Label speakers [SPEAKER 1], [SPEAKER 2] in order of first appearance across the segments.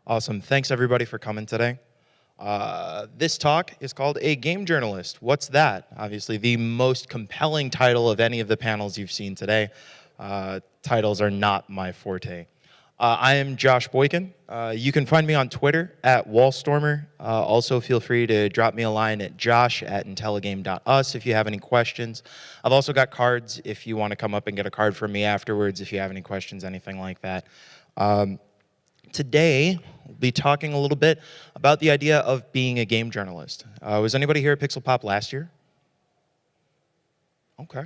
[SPEAKER 1] Awesome. Thanks, everybody, for coming today. This talk is called A Game Journalist. What's that? Obviously, the most compelling title of any of the panels you've seen today. Titles are not my forte. I am Josh Boykin. You can find me on Twitter at Wallstormer. Also, feel free to drop me a line at josh@intelligame.us if you have any questions. I've also got cards if you want to come up and get a card from me afterwards if you have any questions, anything like that. Today, we'll be talking a little bit about the idea of being a game journalist. Was anybody here at PixelPop last year? Okay.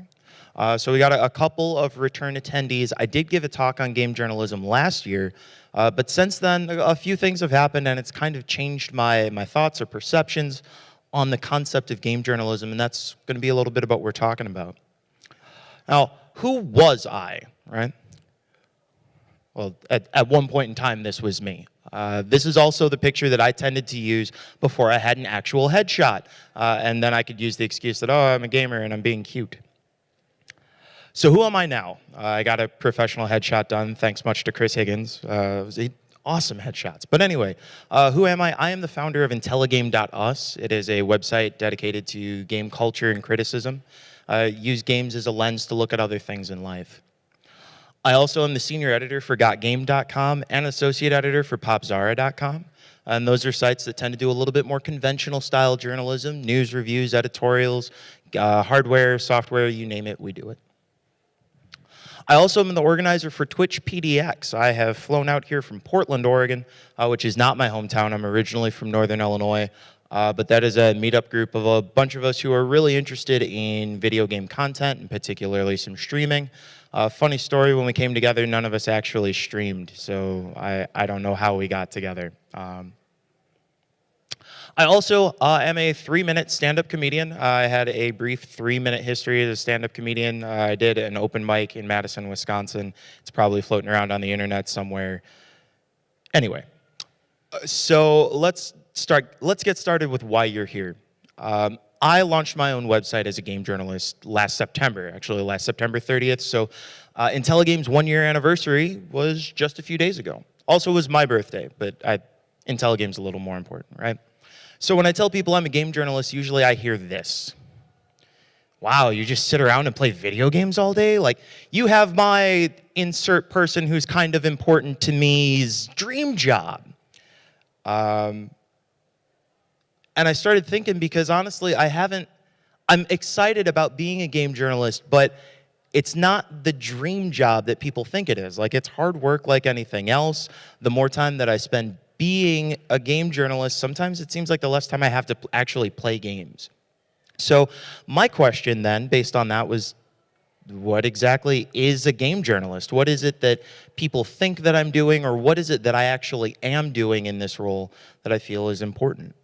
[SPEAKER 1] So we got a couple of return attendees. I did give a talk on game journalism last year, but since then, a few things have happened, and it's kind of changed my thoughts or perceptions on the concept of game journalism, and that's going to be a little bit about what we're talking about. Now, who was I, right? Well, at one point in time, this was me. This is also the picture that I tended to use before I had an actual headshot. And then I could use the excuse that, oh, I'm a gamer and I'm being cute. So who am I now? I got a professional headshot done, thanks much to Chris Higgins. It was awesome headshots. But anyway, who am I? I am the founder of Intelligame.us. It is a website dedicated to game culture and criticism. Use games as a lens to look at other things in life. I also am the senior editor for GotGame.com and associate editor for PopZara.com. And those are sites that tend to do a little bit more conventional style journalism, news reviews, editorials, hardware, software, you name it, we do it. I also am the organizer for Twitch PDX. I have flown out here from Portland, Oregon, which is not my hometown. I'm originally from Northern Illinois. But that is a meetup group of a bunch of us who are really interested in video game content, and particularly some streaming. Funny story, when we came together, none of us actually streamed, so I don't know how we got together. I also am a 3-minute stand-up comedian. I had a brief 3-minute history as a stand-up comedian. I did an open mic in Madison, Wisconsin. It's probably floating around on the internet somewhere. Anyway, so let's get started with why you're here. I launched my own website as a game journalist last September 30th. So Intelligame's 1-year anniversary was just a few days ago. Also was my birthday, but Intelligame's a little more important, right? So when I tell people I'm a game journalist, usually I hear this. Wow, you just sit around and play video games all day? Like, you have my insert person who's kind of important to me's dream job. And I started thinking, because honestly, I'm excited about being a game journalist, but it's not the dream job that people think it is. Like, it's hard work like anything else. The more time that I spend being a game journalist, sometimes it seems like the less time I have to actually play games. So my question then, based on that, was, what exactly is a game journalist? What is it that people think that I'm doing, or what is it that I actually am doing in this role that I feel is important?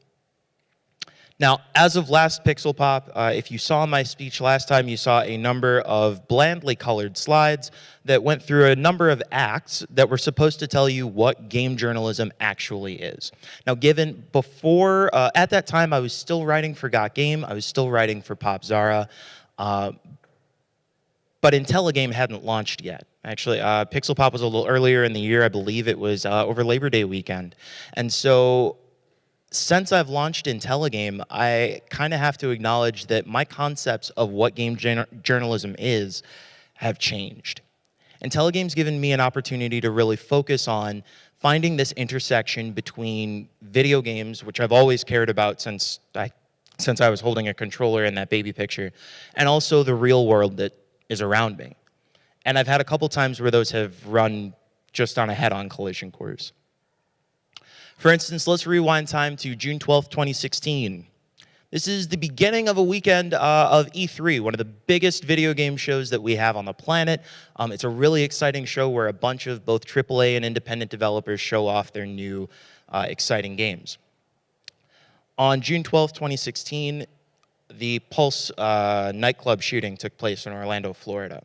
[SPEAKER 1] Now, as of last PixelPop, if you saw my speech last time, you saw a number of blandly colored slides that went through a number of acts that were supposed to tell you what game journalism actually is. Now, at that time, I was still writing for GotGame, I was still writing for PopZara, but Intelligame hadn't launched yet. Actually, PixelPop was a little earlier in the year. I believe it was over Labor Day weekend. And so, since I've launched Intelligame, I kind of have to acknowledge that my concepts of what game journalism is have changed. Intelligame's given me an opportunity to really focus on finding this intersection between video games, which I've always cared about since I was holding a controller in that baby picture, and also the real world that is around me. And I've had a couple times where those have run just on a head-on collision course. For instance, let's rewind time to June 12th, 2016. This is the beginning of a weekend of E3, one of the biggest video game shows that we have on the planet. It's a really exciting show where a bunch of both AAA and independent developers show off their new exciting games. On June 12th, 2016, the Pulse nightclub shooting took place in Orlando, Florida,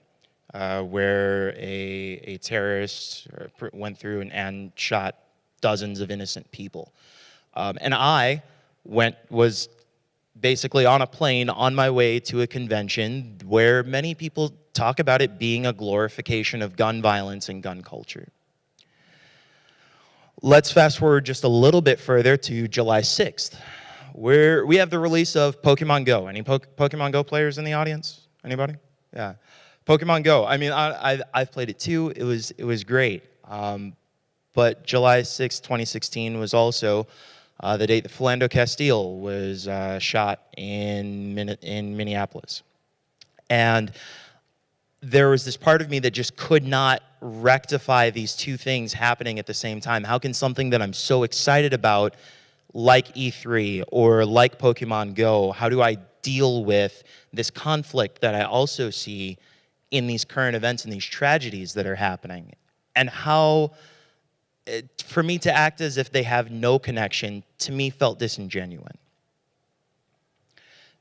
[SPEAKER 1] where a terrorist went through and shot dozens of innocent people. And I was basically on a plane on my way to a convention where many people talk about it being a glorification of gun violence and gun culture. Let's fast forward just a little bit further to July 6th, where we have the release of Pokemon Go. Any Pokemon Go players in the audience? Anybody? Yeah. Pokemon Go. I mean, I've played it too. It was great. But July 6th, 2016 was also the date that Philando Castile was shot in Minneapolis. And there was this part of me that just could not rectify these two things happening at the same time. How can something that I'm so excited about, like E3 or like Pokemon Go, how do I deal with this conflict that I also see in these current events and these tragedies that are happening? And how, for me to act as if they have no connection, to me felt disingenuous.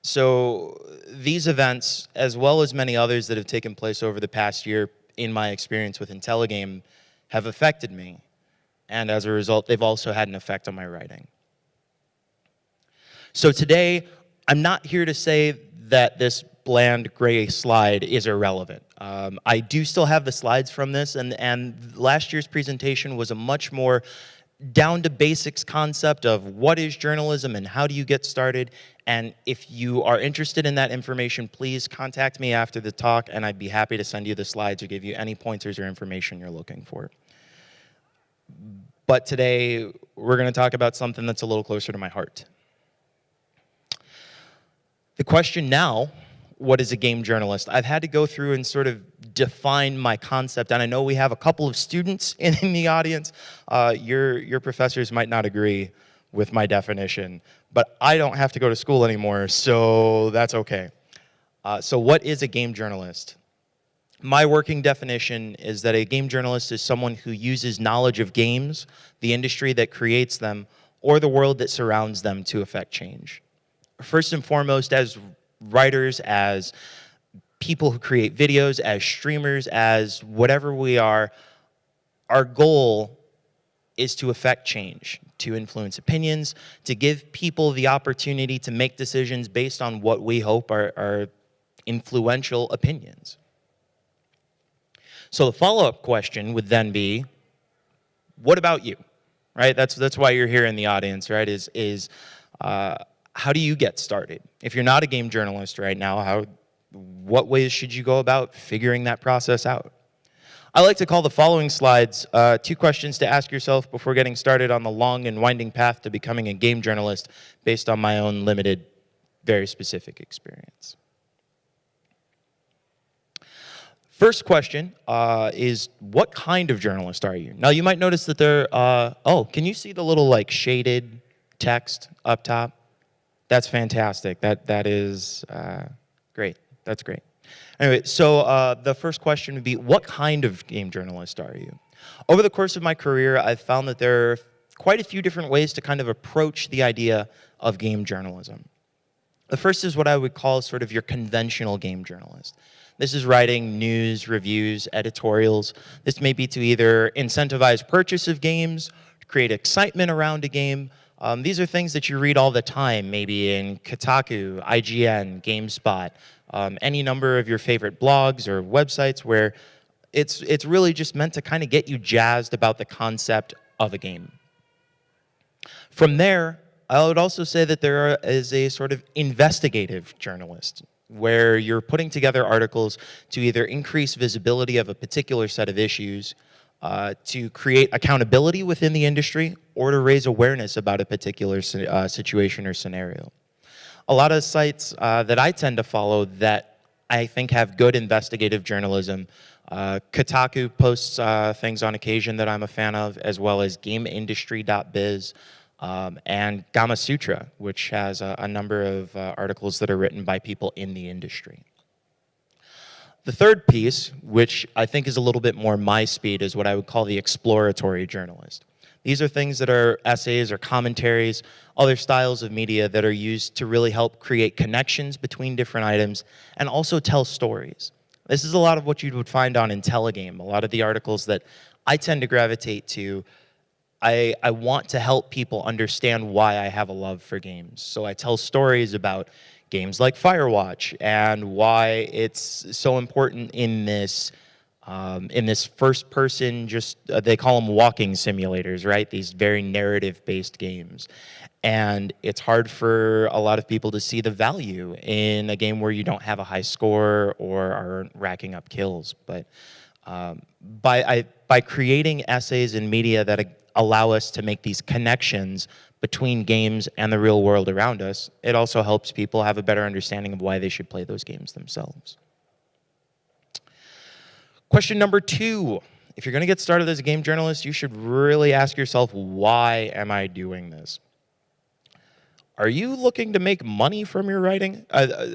[SPEAKER 1] So these events, as well as many others that have taken place over the past year, in my experience with Intelligame, have affected me. And as a result, they've also had an effect on my writing. So today, I'm not here to say that this bland gray slide is irrelevant. I do still have the slides from this, and last year's presentation was a much more down to basics concept of what is journalism and how do you get started. And if you are interested in that information, please contact me after the talk, and I'd be happy to send you the slides or give you any pointers or information you're looking for. But today, we're going to talk about something that's a little closer to my heart. The question now, what is a game journalist? I've had to go through and sort of define my concept, and I know we have a couple of students in the audience. Your professors might not agree with my definition, but I don't have to go to school anymore, so that's okay. So what is a game journalist? My working definition is that a game journalist is someone who uses knowledge of games, the industry that creates them, or the world that surrounds them to affect change. First and foremost, as writers, as people who create videos, as streamers, as whatever we are, our goal is to affect change, to influence opinions, to give people the opportunity to make decisions based on what we hope are influential opinions. So the follow-up question would then be, what about you? Right? That's why you're here in the audience, right? How do you get started? If you're not a game journalist right now, what ways should you go about figuring that process out? I like to call the following slides 2 questions to ask yourself before getting started on the long and winding path to becoming a game journalist based on my own limited, very specific experience. First question is, what kind of journalist are you? Now, you might notice that can you see the little like shaded text up top? That's fantastic. That is great. That's great. Anyway, so the first question would be, what kind of game journalist are you? Over the course of my career, I've found that there are quite a few different ways to kind of approach the idea of game journalism. The first is what I would call sort of your conventional game journalist. This is writing news, reviews, editorials. This may be to either incentivize purchase of games, create excitement around a game. These are things that you read all the time, maybe in Kotaku, IGN, GameSpot, any number of your favorite blogs or websites where it's really just meant to kind of get you jazzed about the concept of a game. From there, I would also say that there is a sort of investigative journalist, where you're putting together articles to either increase visibility of a particular set of issues, to create accountability within the industry, or to raise awareness about a particular situation or scenario. A lot of sites that I tend to follow that I think have good investigative journalism, Kotaku posts things on occasion that I'm a fan of, as well as GameIndustry.biz, and Gama Sutra, which has a number of articles that are written by people in the industry. The third piece, which I think is a little bit more my speed, is what I would call the exploratory journalist. These are things that are essays or commentaries, other styles of media that are used to really help create connections between different items and also tell stories. This is a lot of what you would find on Intelligame. A lot of the articles that I tend to gravitate to, I want to help people understand why I have a love for games. So I tell stories about games like Firewatch and why it's so important in this In this first person, they call them walking simulators, right? These very narrative-based games. And it's hard for a lot of people to see the value in a game where you don't have a high score or are racking up kills. But by creating essays and media that allow us to make these connections between games and the real world around us, it also helps people have a better understanding of why they should play those games themselves. Question number 2. If you're going to get started as a game journalist, you should really ask yourself, why am I doing this? Are you looking to make money from your writing?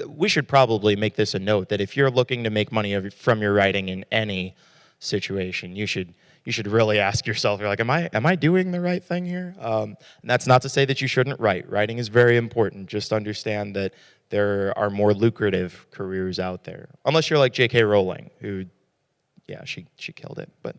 [SPEAKER 1] We should probably make this a note that if you're looking to make money from your writing in any situation, you should really ask yourself, you're like, am I doing the right thing here? And that's not to say that you shouldn't write. Writing is very important. Just understand that there are more lucrative careers out there. Unless you're like J.K. Rowling, who, yeah, she killed it. But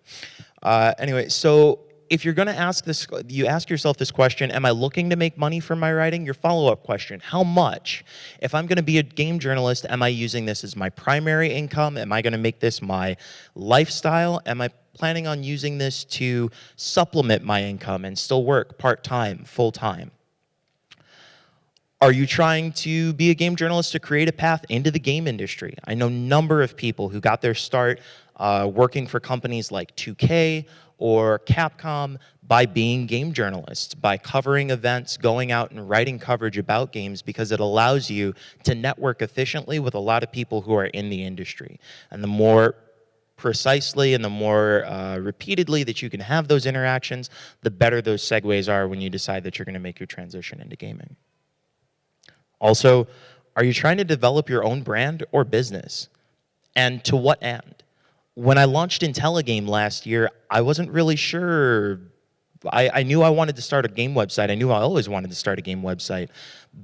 [SPEAKER 1] anyway, so if you're going to ask this, you ask yourself this question, am I looking to make money from my writing? Your follow-up question, how much? If I'm going to be a game journalist, am I using this as my primary income? Am I going to make this my lifestyle? Am I planning on using this to supplement my income and still work part-time, full-time? Are you trying to be a game journalist to create a path into the game industry? I know a number of people who got their start working for companies like 2K or Capcom by being game journalists, by covering events, going out and writing coverage about games, because it allows you to network efficiently with a lot of people who are in the industry. And the more precisely and the more repeatedly that you can have those interactions, the better those segues are when you decide that you're going to make your transition into gaming. Also, are you trying to develop your own brand or business? And to what end? When I launched Intelligame last year, I wasn't really sure. I knew I wanted to start a game website. I knew I always wanted to start a game website,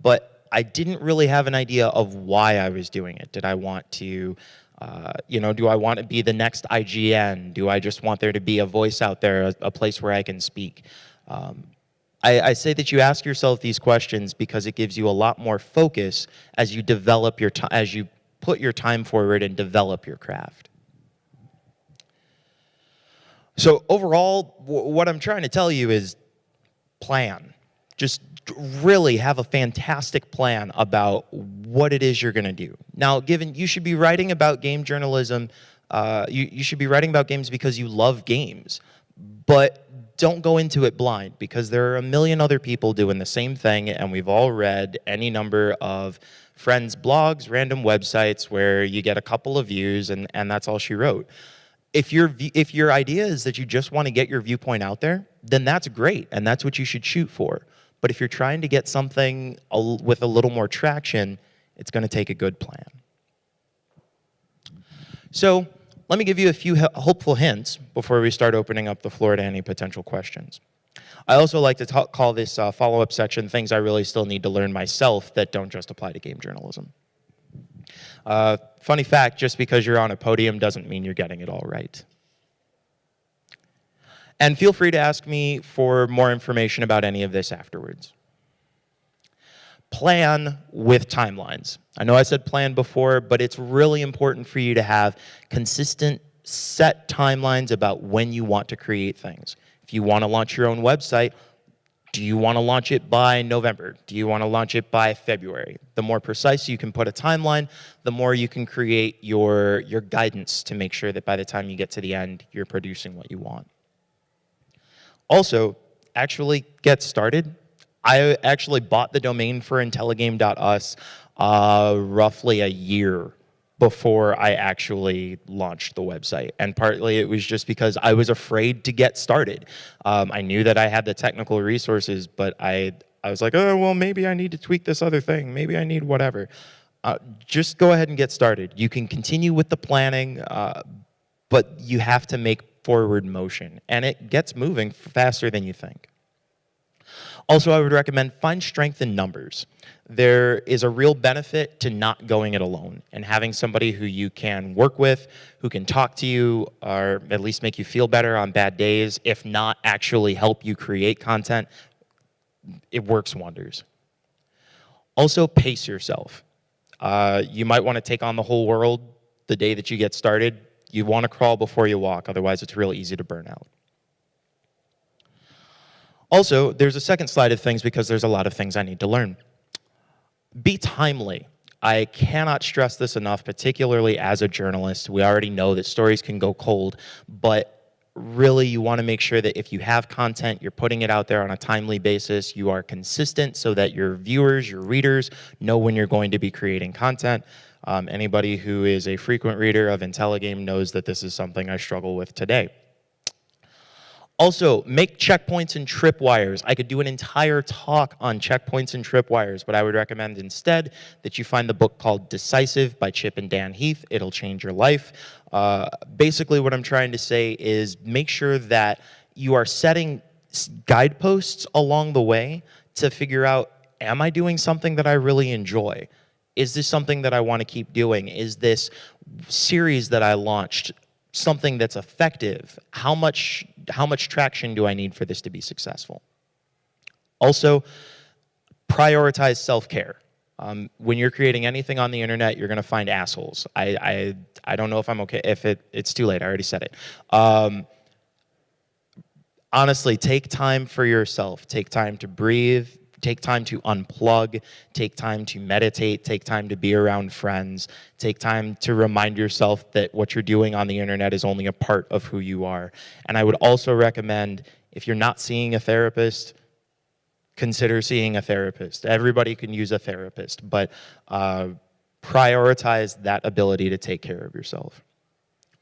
[SPEAKER 1] but I didn't really have an idea of why I was doing it. Did I want to, do I want to be the next IGN? Do I just want there to be a voice out there, a place where I can speak? I say that you ask yourself these questions because it gives you a lot more focus as you develop as you put your time forward and develop your craft. So overall, what I'm trying to tell you is plan. Just really have a fantastic plan about what it is you're going to do. Now, given you should be writing about game journalism, you should be writing about games because you love games, but don't go into it blind, because there are a million other people doing the same thing, and we've all read any number of friends' blogs, random websites where you get a couple of views and that's all she wrote. If your idea is that you just want to get your viewpoint out there, then that's great, and that's what you should shoot for. But if you're trying to get something with a little more traction, it's going to take a good plan. So let me give you a few hopeful hints before we start opening up the floor to any potential questions. I also like to call this follow-up section things I really still need to learn myself that don't just apply to game journalism. Funny fact, just because you're on a podium doesn't mean you're getting it all right. And feel free to ask me for more information about any of this afterwards. Plan with timelines. I know I said plan before, but it's really important for you to have consistent, set timelines about when you want to create things. If you want to launch your own website, do you want to launch it by November? Do you want to launch it by February? The more precise you can put a timeline, the more you can create your guidance to make sure that by the time you get to the end, you're producing what you want. Also, actually get started. I actually bought the domain for Intelligame.us roughly a year before I actually launched the website. And partly it was just because I was afraid to get started. I knew that I had the technical resources, but I was like, oh, well, maybe I need to tweak this other thing. Maybe I need whatever. Just go ahead and get started. You can continue with the planning, but you have to make forward motion. And it gets moving faster than you think. Also, I would recommend find strength in numbers. There is a real benefit to not going it alone and having somebody who you can work with, who can talk to you, or at least make you feel better on bad days, if not actually help you create content. It works wonders. Also, pace yourself. You might want to take on the whole world the day that you get started. you want to crawl before you walk, otherwise it's real easy to burn out. Also, there's a second slide of things because there's a lot of things I need to learn. Be timely. I cannot stress this enough, particularly as a journalist. We already know that stories can go cold, but really you want to make sure that if you have content, you're putting it out there on a timely basis, you are consistent so that your viewers, your readers know when you're going to be creating content. Anybody who is a frequent reader of Intelligame knows that this is something I struggle with today. Also, make checkpoints and tripwires. I could do an entire talk on checkpoints and tripwires, but I would recommend instead that you find the book called Decisive by Chip and Dan Heath. It'll change your life. Basically, what I'm trying to say is make sure that you are setting guideposts along the way to figure out, am I doing something that I really enjoy? Is this something that I want to keep doing? Is this series that I launched something that's effective? How much traction do I need for this to be successful? Also, prioritize self-care. When you're creating anything on the internet, you're going to find assholes. I don't know if I'm okay. If it's too late, I already said it. Honestly, take time for yourself. Take time to breathe. Take time to unplug, take time to meditate, take time to be around friends, take time to remind yourself that what you're doing on the internet is only a part of who you are. And I would also recommend, if you're not seeing a therapist, consider seeing a therapist. Everybody can use a therapist, but prioritize that ability to take care of yourself.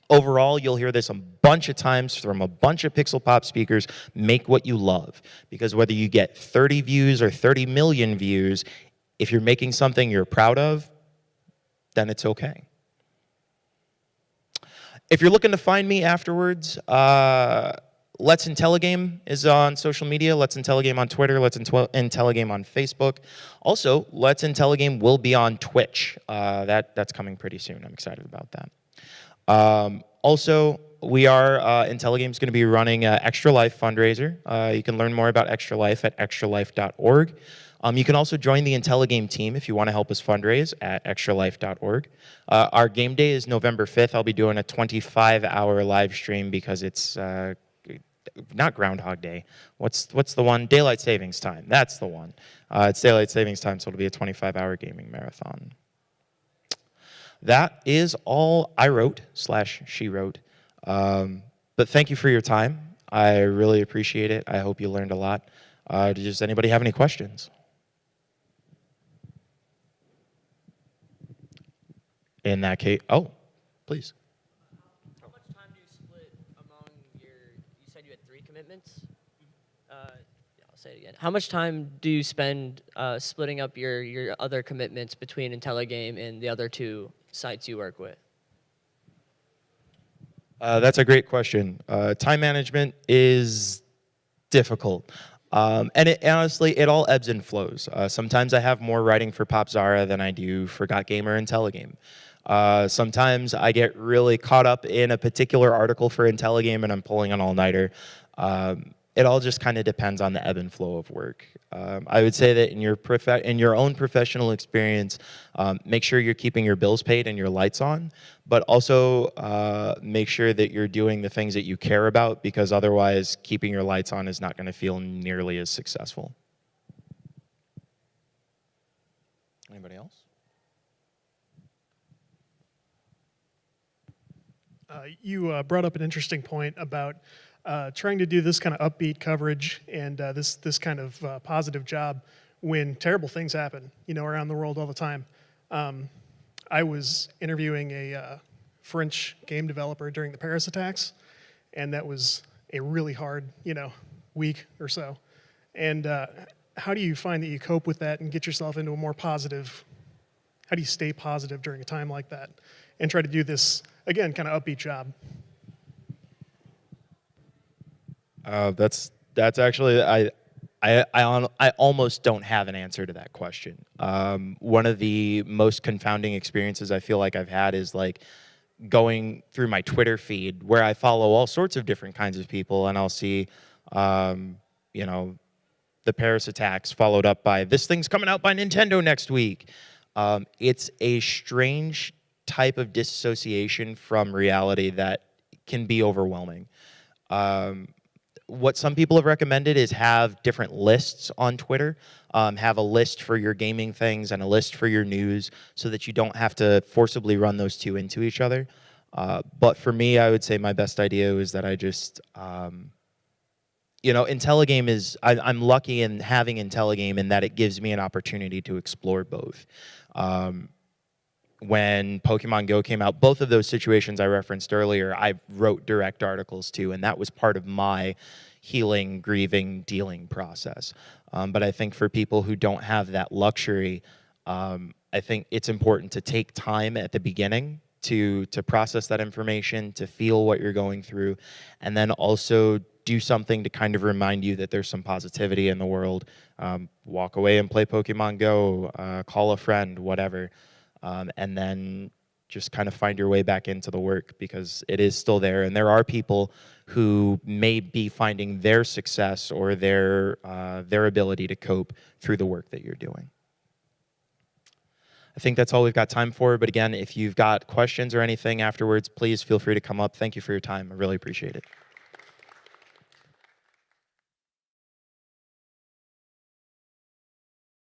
[SPEAKER 1] Overall, you'll hear this a bunch of times from a bunch of PixelPop speakers, make what you love. Because whether you get 30 views or 30 million views, if you're making something you're proud of, then it's okay. If you're looking to find me afterwards, Let's Intelligame is on social media. Let's Intelligame on Twitter. Let's Intelligame on Facebook. Also, Let's Intelligame will be on Twitch. That's coming pretty soon. I'm excited about that. Also, we are, Intelligame's going to be running an Extra Life fundraiser. You can learn more about Extra Life at extralife.org. You can also join the Intelligame team if you want to help us fundraise at extralife.org. Our game day is November 5th. I'll be doing a 25-hour live stream because it's not Groundhog Day. What's the one? Daylight Savings Time. That's the one. It's Daylight Savings Time, so it'll be a 25-hour gaming marathon. That is all I wrote / she wrote. But thank you for your time. I really appreciate it. I hope you learned a lot. Does anybody have any questions? In that case, oh, please.
[SPEAKER 2] How much time do you split among you said you had 3 commitments? I'll say it again. How much time do you spend splitting up your other commitments between Intelligame and the other 2 sites you work with?
[SPEAKER 1] That's a great question. Time management is difficult. And honestly, it all ebbs and flows. Sometimes I have more writing for PopZara than I do for Got Gamer and Intelligame. Sometimes I get really caught up in a particular article for Intelligame and I'm pulling an all-nighter. It all just kind of depends on the ebb and flow of work. I would say that in your own professional experience, make sure you're keeping your bills paid and your lights on, but also make sure that you're doing the things that you care about, because otherwise keeping your lights on is not going to feel nearly as successful. Anybody else?
[SPEAKER 3] You brought up an interesting point about trying to do this kind of upbeat coverage and this kind of positive job when terrible things happen, around the world all the time. I was interviewing a French game developer during the Paris attacks, and that was a really hard, week or so. And how do you find that you cope with that and get yourself into a more positive? How do you stay positive during a time like that and try to do this, again, kind of upbeat job?
[SPEAKER 1] That's actually, I almost don't have an answer to that question. One of the most confounding experiences I feel like I've had is like going through my Twitter feed where I follow all sorts of different kinds of people, and I'll see, the Paris attacks followed up by this thing's coming out by Nintendo next week. It's a strange type of disassociation from reality that can be overwhelming. What some people have recommended is have different lists on Twitter. Have a list for your gaming things and a list for your news so that you don't have to forcibly run those two into each other. But for me, I would say my best idea was that I just, Intelligame is, I'm lucky in having Intelligame in that it gives me an opportunity to explore both. When Pokemon Go came out, both of those situations I referenced earlier, I wrote direct articles to, and that was part of my healing, grieving, dealing process. But I think for people who don't have that luxury, I think it's important to take time at the beginning to process that information, to feel what you're going through, and then also do something to kind of remind you that there's some positivity in the world. Walk away and play Pokemon Go, call a friend, whatever. And then just kind of find your way back into the work because it is still there. And there are people who may be finding their success or their ability to cope through the work that you're doing. I think that's all we've got time for. But again, if you've got questions or anything afterwards, please feel free to come up. Thank you for your time. I really appreciate it.